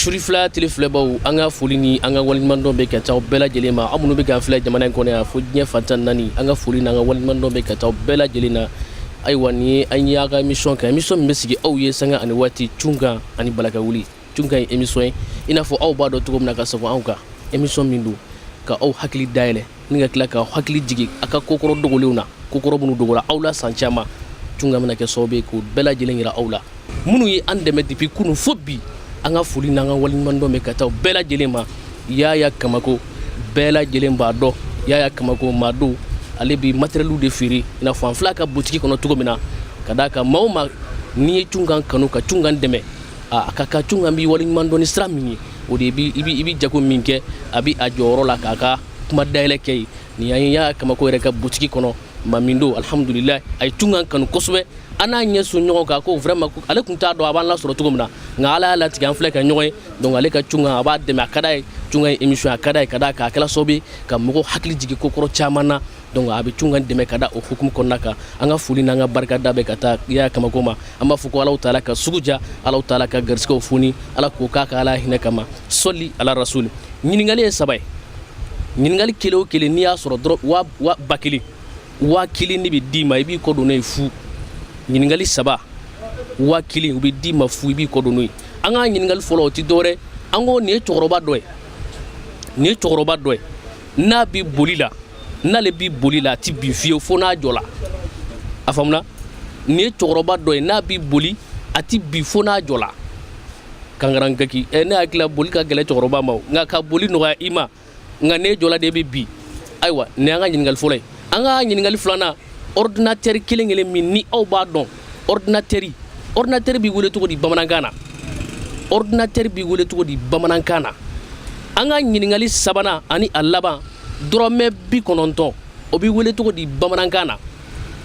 Surifla tileflebaw an ka foli ni an ka waliɲumandɔn bɛ ka taa bɛɛ lajɛlen ma aw minnu bɛ k'an filɛ jamana in kɔnɔ yan fo diɲɛ fantan naani an ka foli n'an ka waliɲumandɔn bɛ ka taa bɛɛ lajɛlen na ayiwa ni ye an y'a ka émission kɛ émission min bɛ sigi aw ye sanga ani waati cunkan ani balaka wuli cunkan ye émission ye i n'a fɔ aw b'a dɔn cogo min na ka sago anw kan émission min don ka aw hakili dayɛlɛ ni ka tila ka hakili jigin a ka kokɔrɔ dogolenw na kokɔrɔ minnu dogola aw la san caman cunkan bɛna kɛ sababu ye k'o bɛɛ lajɛlen yira aw la minnu ye an dɛmɛ depuis kunun fo bi an ka foli n'an ka waliɲumandɔn bɛ ka taa bɛɛ lajɛlen ma Yaya Kamako bɛɛ lajɛlen b'a dɔn Yaya Kamako maa don ale bi matériel de feere i n'a fɔ an filɛ a ka boutique kɔnɔ cogo min na ka d'a kan maa o maa n'i ye cunkan kanu ka cunkan dɛmɛ a ka kan cunkan bi waliɲumandɔn ni sira min ye o de i bi jago min kɛ a bi a jɔyɔrɔ la k'a ka kuma dayɛlɛ kɛ ye nin an ye Yaya Kamako yɛrɛ ka boutique kɔnɔ maa min don alhamdulillah a ye cunkan kanu kosɛbɛ an n'a ɲɛ so ɲɔgɔn kan ko vraiment ale tun t'a dɔn a b'an lasɔrɔ cogo min na nka ala y'a latigɛ an filɛ ka ɲɔgɔn ye donc ale ka cunkan a b'a dɛmɛ a ka d'a ye cunkan ye émission a ka d'a ye ka d'a kan a kɛla sababu ye ka mɔgɔw hakili jigin kokɔrɔ caman na donc a bɛ cunkan dɛmɛ ka da o hukumu kɔnɔna kan an ka foli n'an ka barikada bɛ ka taa Yaya Kamako ma an b'a fɔ ko Alahu taala ka sugu ja Alahu taala ka garisigɛw foni ala k'o k'a ka ala hinɛ kama sɔli ala rasul ɲininkali ye saba ye ɲininkali kelen o kelen n'i y'a sɔrɔ dɔrɔn ba kelen 1000 de bɛ d'i ma i b'i kɔ don n'o ye fu ɲininkali saba 1000 u bɛ d'i ma fu i b'i kɔ don n'o ye an ka ɲininkali fɔlɔ o tɛ dɔwɛrɛ an ko nin ye cɛkɔrɔba dɔ ye n'a bi boli la n'ale bi boli la a ti bin fiyewu fo n'a jɔ la a faamuna nin ye cɛkɔrɔba dɔ ye n'a bi boli a ti bin fo n'a jɔ la kangarangaki ne hakili la boli ka gɛlɛn cɛkɔrɔba ma nka ka boli nɔgɔya i ma nka n'e jɔla de e bɛ bin ayiwa nin y'an ka ɲininkali fɔlɔ ye an ka ɲininkali filanan ordinateur kelen min ni aw b'a dɔn ordinateur b'i wele cogo di bamanankan na ordinateur b'i wele cogo di bamanankan na an ka ɲininkali sabanan ani a laban dɔrɔmɛ 90 o b'i wele cogo di bamanankan na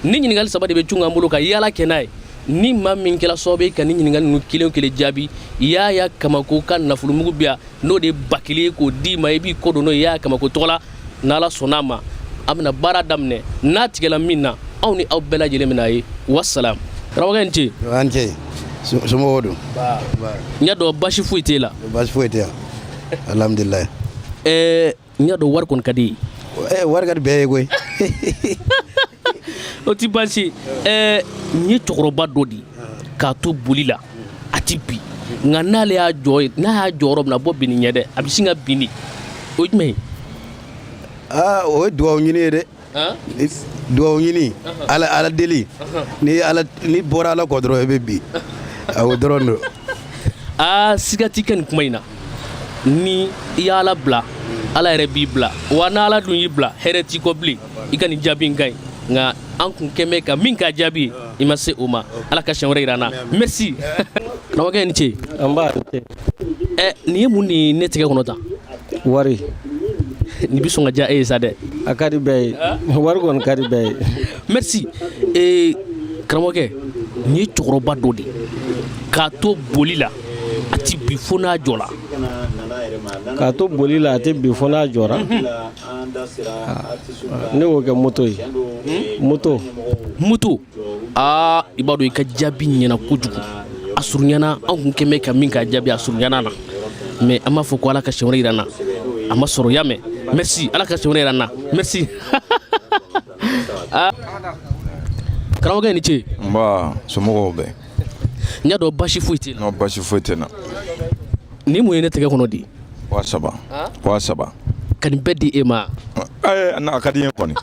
ni ɲininkali saba de bɛ cungan bolo ka yaala kɛ n'a ye ni maa min kɛla sababu ye ka ni ɲininkali ninnu kelen o kelen jaabi Yaya Kamako ka nafolumugu bi yan n'o de ye 1000 ye k'o d'i ma i b'i kɔ don n'o ye Yaya Kamako tɔgɔ la n'Ala sɔnn'a ma a bɛna baara daminɛ n'a tigɛla min na aw ni aw bɛɛ lajɛlen bɛna ye wassalam karamɔgɔ i ni ce an ce somɔgɔw don n y'a dɔn basi foyi t'e la basi foyi tɛ yan alhamdulilayi n y'a dɔn wari kɔni ka di ye wari ka di bɛɛ ye koyi o ti baasi n ye cɛkɔrɔba dɔ di k'a to boli la a ti bin nka n'a y'a jɔyɔrɔ bɛna bɔ bin ɲɛ dɛ a bɛ sin ka bin de o ye jumɛn ye o ye dugawu ɲini ye dɛ dugawu ɲini ala deli ni bɔra ala kɔ dɔrɔn i bɛ bin o dɔrɔn don siga t'i kɛ nin kuma in na ni i y'ala bila ala yɛrɛ b'i bila wa n'ala dun y'i bila hɛrɛ t'i kɔ bilen i ka nin jaabi in ka ɲi nka an kun kɛmɛ ka min k'a jaabi ye i ma se o ma ala ka siɲɛ wɛrɛ yira an na merci karamɔgɔkɛ i ni ce an b'a nin ye mun de ye ne tɛgɛ kɔnɔ tan wari nin bɛ sɔn ka diya e ye sa dɛ a ka di bɛɛ ye wari kɔni ka di bɛɛ ye merci karamɔgɔkɛ nin ye cɛkɔrɔba dɔ de k'a to boli la a ti bin fo n'a jɔ la k'a to boli la a tɛ bin fo n'a jɔra ne y'o kɛ moto ye moto i b'a dɔn i ka jaabi ɲɛna kojugu a surunyana an kun kɛmɛ ka min k'a jaabi a surunyana na mais an b'a fɔ ko ala ka siɲɛ wɛrɛ yira an na a ma sɔrɔ y'a mɛn merci ala ka siɲɛ wɛrɛ yira an na merci karamɔgɔkɛ i ni ce nba somɔgɔw bɛɛ n y'a dɔn basi foyi tɛ non basi foyi tɛ na ni mun ye ne tɛgɛ kɔnɔ di 300 ka nin bɛɛ di e ma a ka di n ye kɔni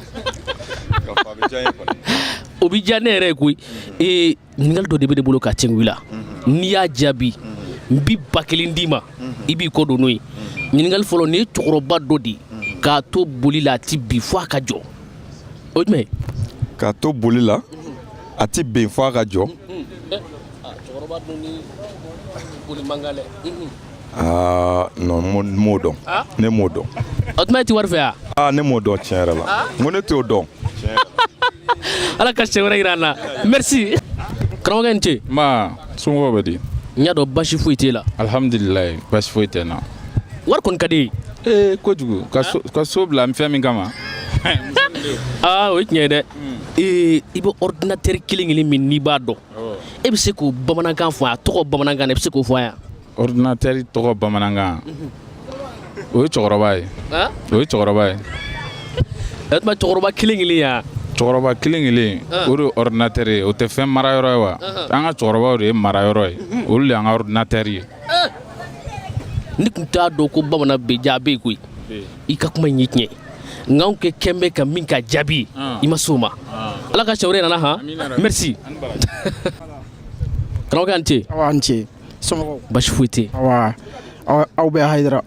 o bɛ diya ne yɛrɛ ye koyi ɲininkali dɔ de bɛ ne bolo ka cɛn wila n'i y'a jaabi n bi 1000 d'i ma i b'i kɔ don n'o ye ɲininkali fɔlɔ nin ye cɛkɔrɔba dɔ de k'a to boli la a ti bin fo a ka jɔ o ye jumɛn ye k'a to boli la a ti bin fo a ka jɔ cɛkɔrɔba dun ni boli man kan dɛ non m'o dɔn ne m'o dɔn o tuma e ti wari fɛ ya ne m'o dɔn tiɲɛ yɛrɛ la n ko ne t'o dɔn ala ka siɲɛ wɛrɛ yira an na merci karamɔgɔkɛ i ni ce ma somɔgɔw bɛ di n y'a dɔn basi foyi t'e la alhamdulilayi basi foyi tɛ n na wari kɔni ka di ye kojugu ka so bila fɛn min kama o ye tiɲɛ ye dɛ i bɛ ordinateur kelen min n'i b'a dɔn e bɛ se k'o bamanankan fɔ a tɔgɔ bamanankan na e bɛ se k'o fɔ a yan ordinateur tɔgɔ bamanankan o ye cɛkɔrɔba ye o ye cɛkɔrɔba ye o tuma cɛkɔrɔba kelen-kelen ya cɛkɔrɔba kelen-kelen o de ye ordinateur ye o tɛ fɛn marayɔrɔ ye wa an ka cɛkɔrɔbaw de ye marayɔrɔ ye olu de y'an ka ordinateur ye ni tun t'a dɔn ko bamanan bɛ jaabi koyi i ka kuma in ye tiɲɛ nka anw kɛ kɛn bɛ ka min ka jaabi i ma s'o ma ala ka sɛwɛrɛ nana han merci karamɔgɔkɛ an ce awa an ce somɔgɔw basi foyi tɛ awa aw bɛ Hayidara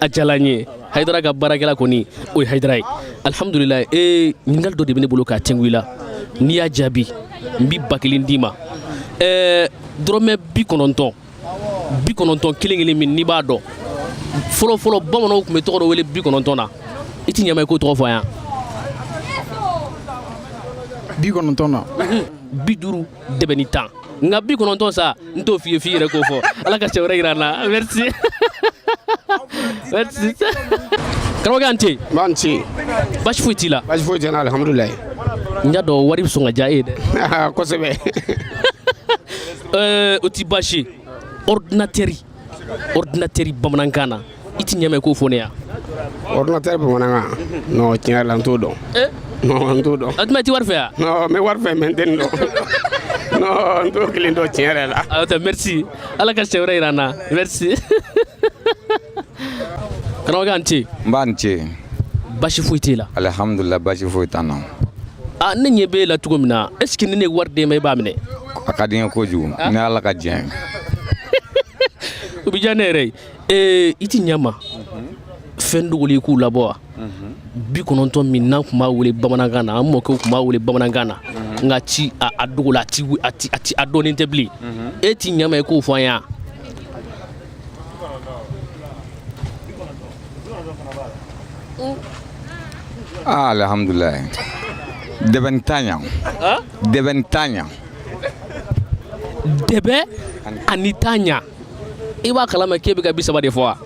a diyala n ye Hayidara ka baarakɛla kɔni o ye Hayidara ye alhamdulilayi ɲininkali dɔ de bɛ ne bolo k'a tɛngu i la n'i y'a jaabi n bɛ 1000 d'i ma dɔrɔmɛ 90 kelen-kelen min n'i b'a dɔn fɔlɔ bamananw tun bɛ tɔgɔ dɔ wele 90 na i ti ɲama i k'o tɔgɔ fɔ yan 90 na 50 dɛbɛ ni 10 nka 90 sa n t'o f'i ye f'i yɛrɛ k'o fɔ ala ka cɛ wɛrɛ jira an na merci merci karamɔgɔkɛ an ce b'an ce basi foyi t'i la basi foyi tɛ n na alhamdulilayi n y'a dɔn wari bɛ sɔn ka diya e ye dɛ kosɛbɛ o ti baasi ordinateur bamanankan na i ti ɲama i k'o fɔ ne yan ordinateur bamanankan non tiɲɛ yɛrɛ la n t'o dɔn non n t'o dɔn a tuma i ti wari fɛ yan non n bɛ wari fɛ mais n tɛ nin dɔn non n t'o kelen dɔn tiɲɛ yɛrɛ la merci ala ka cɛ wɛrɛ jira an na merci karamɔgɔkɛ an ce n b'a ni ce basi foyi t'e la alhamdulillah basi foyi t'an na ne ɲɛ b'e la cogo min na est ce que ni ne ye wari d'e ma i b'a minɛ a ka di n ye kojugu ni ala ka diɲɛ ye o bɛ diya ne yɛrɛ ye i ti ɲama fɛn dogoli i k'u labɔ wa 90 min n'an tun b'a wele bamanankan na an mɔkɛw tun b'a wele bamanankan na nka ci a dogo la a dɔnnen tɛ bilen e ti ɲama i k'o fɔ an yan alhamdulillah dɛbɛ ni t'a ɲa dɛbɛ ni t'a ɲa dɛbɛ ani t'a ɲa i b'a kalama k'e bɛ ka 30 de fɔ wa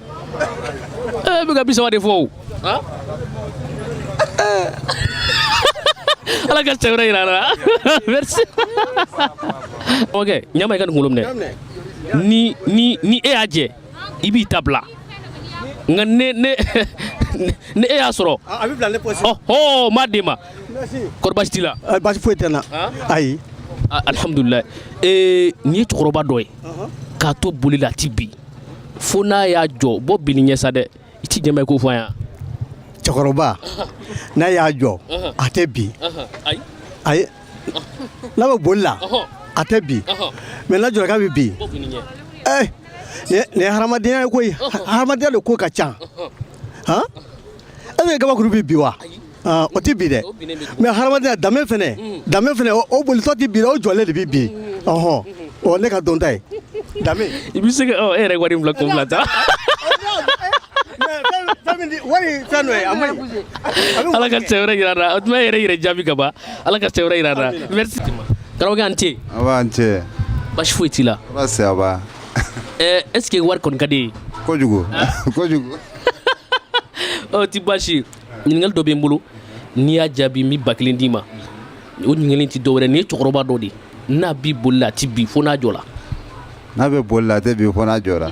e bɛ ka 30 de fɔ o ala ka cɛ wɛrɛ jira an na merci ok ɲama i ka nin kunkolo minɛ ni e y'a jɛ i b'i ta bila nka ne e y'a sɔrɔ a bɛ bila ne posi m'a d'e ma kɔrɔ basi t'i la basi foyi tɛ n na ayi alhamdulilayi nin ye cɛkɔrɔba dɔ ye k'a to boli la a ti bi fo n'a y'a jɔ bɔ bi ni ɲɛ sa dɛ i ti ɲama i k'o fɔ an yan cɛkɔrɔba n'a y'a jɔ a tɛ bi ayi n'a bɛ boli la a tɛ bi mais n'a jɔra k'a bɛ bi nin ye hadamadenya ye koyi hadamadenya de ko ka ca est ce que kabakuru bɛ bi wa o tɛ bi dɛ mais hadamadenya danbe fɛnɛ o bolitɔ tɛ bi dɛ o jɔlen de bɛ bi ɔ ne ka dɔn ta ye danbe i bɛ se ka e yɛrɛ wari bila ko bila ta wari fɛn dɔ ye a man ɲi ala ka cɛ wɛrɛ jira an na o tuma e yɛrɛ jaabi ka ban ala ka cɛ wɛrɛ jira an na merci karamɔgɔkɛ an ce a b'an cɛ basi foyi t'i la basi a b'a est ce que wari kɔni ka di ye kojugu kojugu o ti baasi ɲininkali dɔ bɛ n bolo n'i y'a jaabi n bɛ 1000 d'i ma o ɲininkali tɛ dɔwɛrɛ nin ye cɛkɔrɔba dɔ de ye n'a b'i boli la a ti bi fo n'a jɔ la n'a bɛ boli la a tɛ bi fo n'a jɔra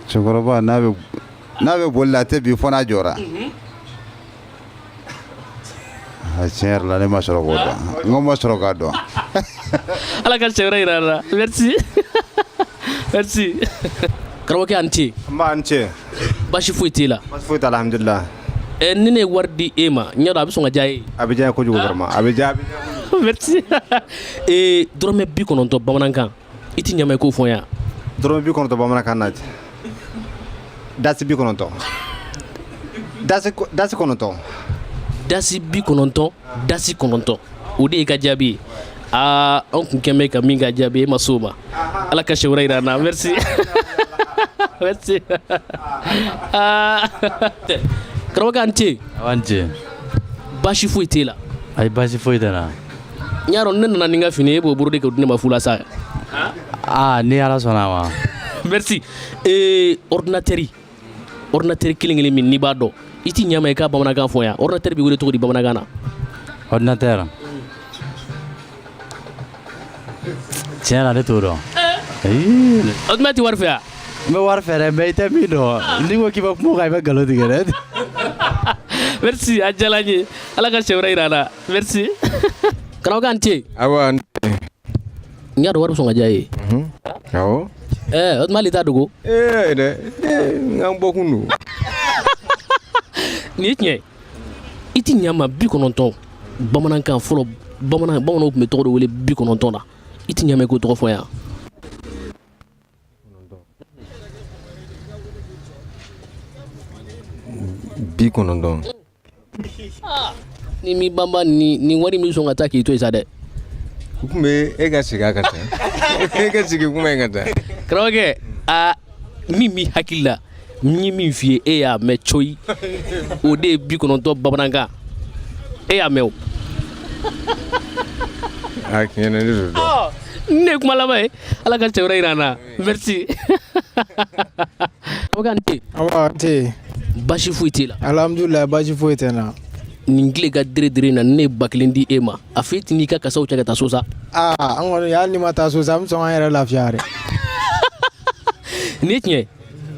cɛkɔrɔba n'a bɛ boli la a tɛ bi fo n'a jɔra tiɲɛ yɛrɛ la ne ma sɔrɔ k'o dɔn n ko ma sɔrɔ k'a dɔn ala ka cɛ wɛrɛ jira an na merci merci karamɔgɔkɛ an ce n b'an cɛ basi foyi t'e la basi foyi t'a la alhamdulilah ni ne ye wari di e ma n y'a dɔn a bɛ sɔn ka diya e ye a bɛ diya n ye kojugu vraiment a bɛ diya merci dɔrɔmɛ 90 bamanankan i ti ɲama i k'o fɔ yan dɔrɔmɛ 90 bamanankan na dasi 90 dasi 9 dasi 90 dasi 9 o de y'i ka jaabi ye an tun kɛn bɛ ka min ka jaabi e ma s'o ma ala ka sɛ wɛrɛ jira an na merci merci karamɔgɔkɛ an ce an ce basi foyi t'e la ayi basi foyi tɛ n na n y'a dɔn ne nana ni n ka fini e b'o bolo de kɛ ne ma fu la sa ni ala sɔnna a ma merci ordinateur kelen-kelen min n'i b'a dɔn i ti ɲama i ka bamanankan fɔ yan ordinateur bɛ wele cogo di bamanankan na ordinateur tiɲɛ la ne t'o dɔn. O tuma ti wari fɛ yan. N bɛ wari fɛ dɛ mais i tɛ min dɔn n'i ko k'i bɛ kuma o kan i bɛ nkalon tigɛ dɛ. Merci a diyara n ye Ala ka sɛ wɛrɛ yira an na merci. Karamɔgɔ an tɛ. Awa n y'a dɔn wari bɛ sɔn ka diya ye. Awɔ. O tuma hali t'a dogo. Dɛ n ka bɔkun don. Nin ye tiɲɛ ye. I ti ɲɛ ma 90 bamanankan fɔlɔ bamananw tun bɛ tɔgɔ de wele 90 na. I ti ɲɛ ma i k'o tɔgɔ fɔ yan. Bi kɔnɔntɔn. Ni mi banba ni wari min sɔn ka taa k'i to yen sa dɛ. U tun bɛ e ka segin a ka taa. E ka segin kuma in ka taa. Karamɔgɔkɛ min b'i hakili la n ye min f'i ye e y'a mɛn coyi o de ye 90 bamanankan e y'a mɛn o. A tiɲɛ na ne t'o dɔn. Ne ye kuma laban ye Ala ka cɛ wɛrɛ yira an na merci. Karamɔgɔkɛ an tɛ. Awa n tɛ. Baasi foyi t'i la. Alhamdulilayi baasi foyi tɛ n na. Nin tile ka dere na ne ye 1000 di e ma a f'e t'i n'i ka kasaw cɛ ka taa so sa. An kɔni hali ni ma taa so sa an bɛ sɔn k'an yɛrɛ lafiya dɛ. Nin ye tiɲɛ ye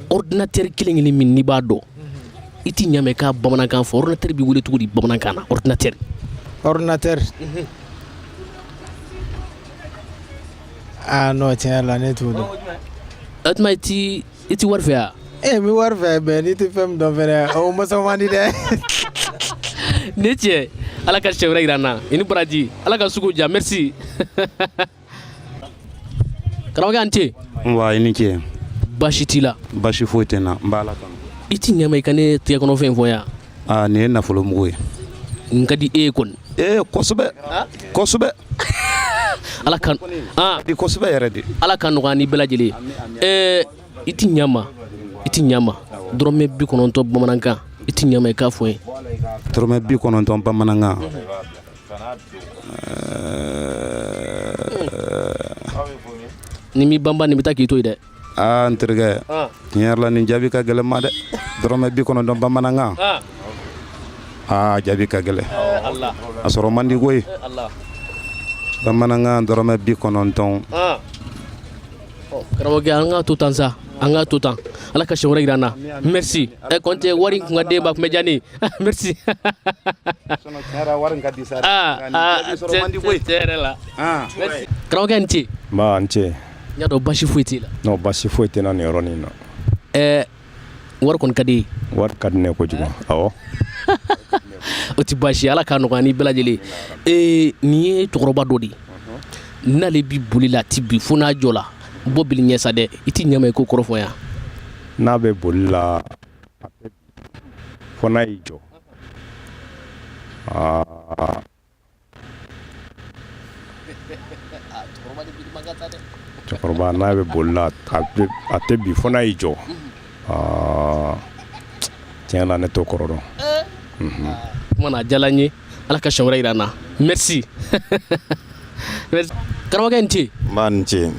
ordinateur kelen min n'i b'a dɔn i ti ɲɛ mɛn k'a bamanankan fɔ ordinateur b'i wele cogo di bamanankan na ordinateur. Non tiɲɛ la ne t'o dɔn. O tuma i ti wari fɛ yan. N bɛ wari fɛ mais n'i tɛ fɛn min dɔn fɛnɛ o ma sɔn man di dɛ. Ne tiɲɛ Ala ka sɛ wɛrɛ yira an na i ni baraji Ala ka sugu diya merci. Karamɔgɔkɛ an tɛ. Wa i ni ce. Baasi t'i la. Baasi foyi tɛ n na n b'a la kanu. I ti ɲɛ ma i ka ne tigɛ kɔnɔfɛn fɔ yan. Nin ye nafolomugu ye. N ka di e ye kɔni. Kosɛbɛ kosɛbɛ. Ala ka di kosɛbɛ yɛrɛ de. Ala ka nɔgɔya ni bɛɛ lajɛlen ye. I ti ɲɛ ma dɔrɔmɛ 90 bamanankan i ti ɲɛ ma i k'a fɔ n ye. Dɔrɔmɛ 90 bamanankan. Ni mi banba nin bɛ taa k'i to yen dɛ. N terikɛ tiɲɛ yɛrɛ la nin jaabi ka gɛlɛn ma dɛ dɔrɔmɛ 90 bamanankan. Jaabi ka gɛlɛn a sɔrɔ man di koyi bamanankan dɔrɔmɛ 90. Karamɔgɔkɛ an ka to tan sa an ka to tan Ala ka sɛ wɛrɛ yira an na merci. Kɔntɛ wari in kun ka den ba kun bɛ diya ne ye merci. Tɛ yɛrɛ la. Karamɔgɔkɛ n tɛ. N tɛ. N y'a dɔn baasi foyi t'i la. Non baasi foyi tɛ n na nin yɔrɔnin na. Wari kɔni ka di ye. Wari ka di ne kojugu awɔ. O ti baasi Ala k'a nɔgɔya ni bɛɛ lajɛlen ye. Nin ye cɛkɔrɔba dɔ de ye n'ale bi boli la a ti bi fo n'a jɔ la bɔ bili ɲɛ sa dɛ i ti ɲɛ ma i ko kɔrɔ fɔ yan. N'a bɛ boli la fo n'a y'i jɔ. Cɛkɔrɔba n'a bɛ boli la a tɛ bi fo n'a y'i jɔ. Tiɲɛ la ne t'o kɔrɔ dɔn. Kuma na a diyala n ye Ala ka sɛ wɛrɛ yira an na merci. Karamɔgɔkɛ n tɛ. N tɛ.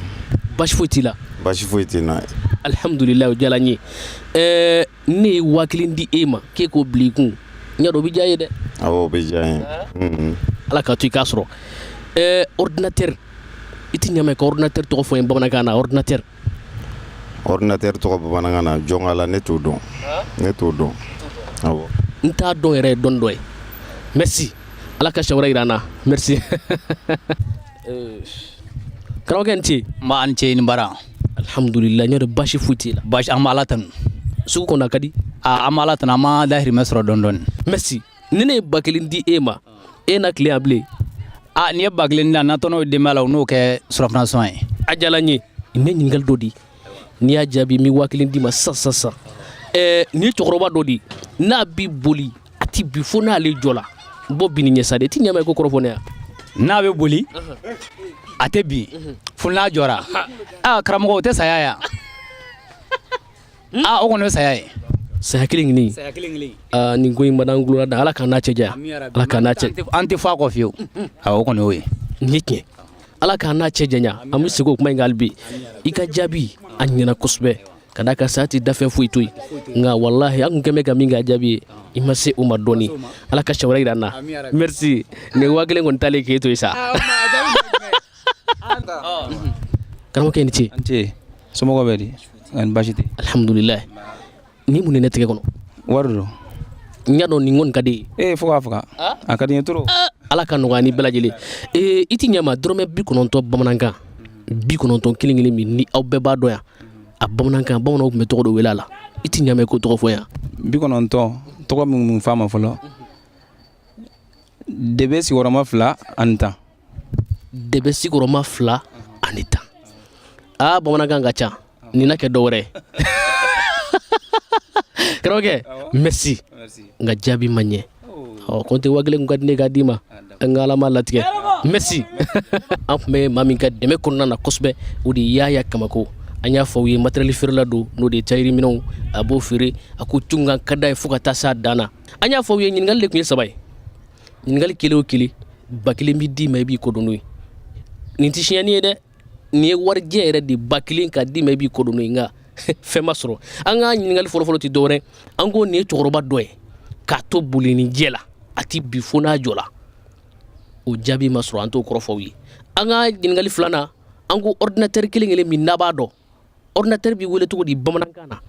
Baasi foyi t'i la. Baasi foyi t'i la. Alhamdulilayi o diyala n ye. Ne ye 1000 di e ma k'e k'o bila i kun n y'a dɔn o bɛ diya ye dɛ. Awɔ o bɛ diya n ye. Ala k'a to i k'a sɔrɔ. Ordinateur i ti ɲɛ ma i ka ordinateur tɔgɔ fɔ n ye bamanankan na ordinateur. Ordinateur tɔgɔ bamanankan na jɔn a la ne t'o dɔn. Ne t'o dɔn. Awɔ. N t'a dɔn yɛrɛ ye dɔɔni dɔ ye merci Ala ka sɛ wɛrɛ yira an na merci. Karamɔgɔkɛ n tɛ. N tɛ ni bara. Alhamdulilayi n y'a dɔn baasi foyi t'i la. Baasi an bɛ Ala tanu. Sugu kɔnɔ a ka di. An bɛ Ala tanu an ma dahirimɛ sɔrɔ dɔɔni dɔɔni. Merci ni ne ye 1000 di e ma e na tile yan bilen. N'i ye 1000 di yan natɔ n'o ye denbaya la o n'o kɛ surafana ye. A diyala n ye ne ɲininkali dɔ di n'i y'a jaabi n bɛ 1000 d'i ma sisan. Nin ye cɛkɔrɔba dɔ di n'a bi boli a ti bi fo n'ale jɔ la bɔ bi ni ɲɛ sa de i ti ɲɛ ma i ko kɔrɔ fɔ ne yan. N'a bɛ boli a tɛ bi fo n'a jɔra. Karamɔgɔ o tɛ saya yan. O kɔni ye saya ye. Saya kelen nin ko in ma d'an tulo la Ala k'an n'a cɛ janya. Ala k'an n'a cɛ. An tɛ fɔ a kɔ fiyewu. O kɔni y'o ye. Nin ye tiɲɛ Ala k'an n'a cɛ janya an bɛ segin o kuma in kan hali bi i ka jaabi a ɲɛna kosɛbɛ ka d'a kan saya tɛ dafɛn foyi to yen nka walahi an kun kɛn bɛ ka min kɛ a jaabi ye i ma se o ma dɔɔni Ala ka sɛ wɛrɛ yira an na merci nin 1000 kɔni taalen k'e to yen sa. karamɔgɔkɛ ni ce an ce somɔgɔw bɛ di ani baasi tɛ alhamdulilayi ni mun ne tɛgɛ kɔnɔ wari don n y'a dɔn nin kɔni ka di ye fo k'a faga a ka di n ye trop ala ka nɔgɔya ni bɛɛ lajɛlen i ti ɲɛ ma dɔrɔmɛ 90 bamanankan 90 kelen min ni aw bɛɛ b'a dɔn yan a bamanankan bamananw tun bɛ tɔgɔ dɔ wele a la i ti ɲɛ ma i ko tɔgɔ fɔ yan 90 tɔgɔ min f'a ma fɔlɔ debe sigiyɔrɔma 2 ani 10 debe sigiyɔrɔma 2 ani 10 bamanankan ka ca nin na kɛ dɔ wɛrɛ karamɔgɔkɛ merci nka jaabi ma ɲɛ ko n tɛ 1000 ka di ne k'a d'i ma n ka ala ma latigɛ merci an tun bɛ maa min ka dɛmɛ kɔnɔna na kosɛbɛ o de ye Yaya Kamako an y'a fɔ u ye matériel feerela don n'o de ye tayiri minɛnw a b'o feere a ko cungan ka d'a ye fo ka taa s'a dan na an y'a fɔ u ye ɲininkali de tun ye 3 ye ɲininkali kelen o kelen 1000 b'i d'i ma i b'i kodɔn n'o ye nin tɛ siɲɛni ye dɛ nin ye warijɛ yɛrɛ de 1000 ka d'i ma i b'i kodɔn n'o ye nka fɛn ma sɔrɔ an ka ɲininkali fɔlɔfɔlɔ tɛ dɔwɛrɛ an ko nin ye cɛkɔrɔba dɔ ye k'a to bolini jɛ la a ti bi fo n'a jɔ la o jaabi ma sɔrɔ an t'o kɔrɔ fɔ u ye an ka ɲininkali filanan an ko ordinateur kelen min n'a b'a dɔn ordinateur b'i wele cogo di bamanankan na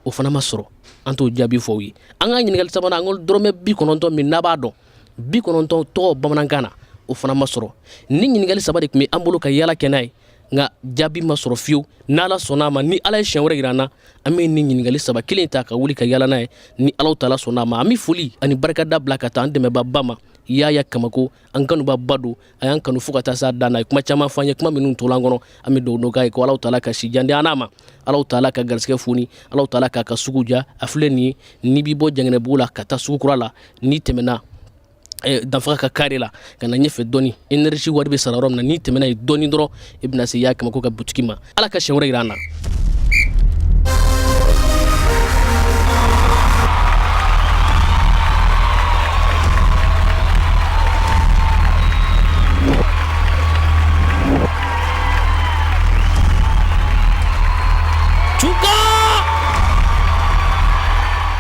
o fana ma sɔrɔ an t'o jaabi fɔ u ye an ka ɲininkali sabanan an ko dɔrɔmɛ 90 min n'a b'a dɔn 90 tɔgɔ bamanankan na o fana ma sɔrɔ ni ɲininkali 3 de tun bɛ an bolo ka yaala kɛ n'a ye nka jaabi ma sɔrɔ fiyewu n'ala sɔnn'a ma ni ala ye siɲɛ wɛrɛ yira an na an bɛ nin ɲininkali 3 kelen ta ka wuli ka yaala n'a ye ni ala taala sɔnn'a ma an bɛ foli ani barikada bila ka taa an dɛmɛbaa ma Yaya Kamako an kanuba don a y'an kanu fo ka taa s'a dan na kuma caman fɔ an ye kuma minnu tola an kɔnɔ an bɛ dugawu k'a ye ko ala taala ka si jan di an n'a ma ala taala ka garisɛgɛ foni ala taala k'a ka sugu ja a filɛ nin ye n'i b'i bɔ Janginɛbugu la ka taa sugu kura la n'i tɛmɛna danfaga ka kare la ka na ɲɛfɛ dɔɔni énergie wari bɛ sara yɔrɔ min na n'i tɛmɛna yen dɔɔni dɔrɔn i bɛna se Yaya Kamako ka butiki ma ala ka siɲɛ wɛrɛ yira an na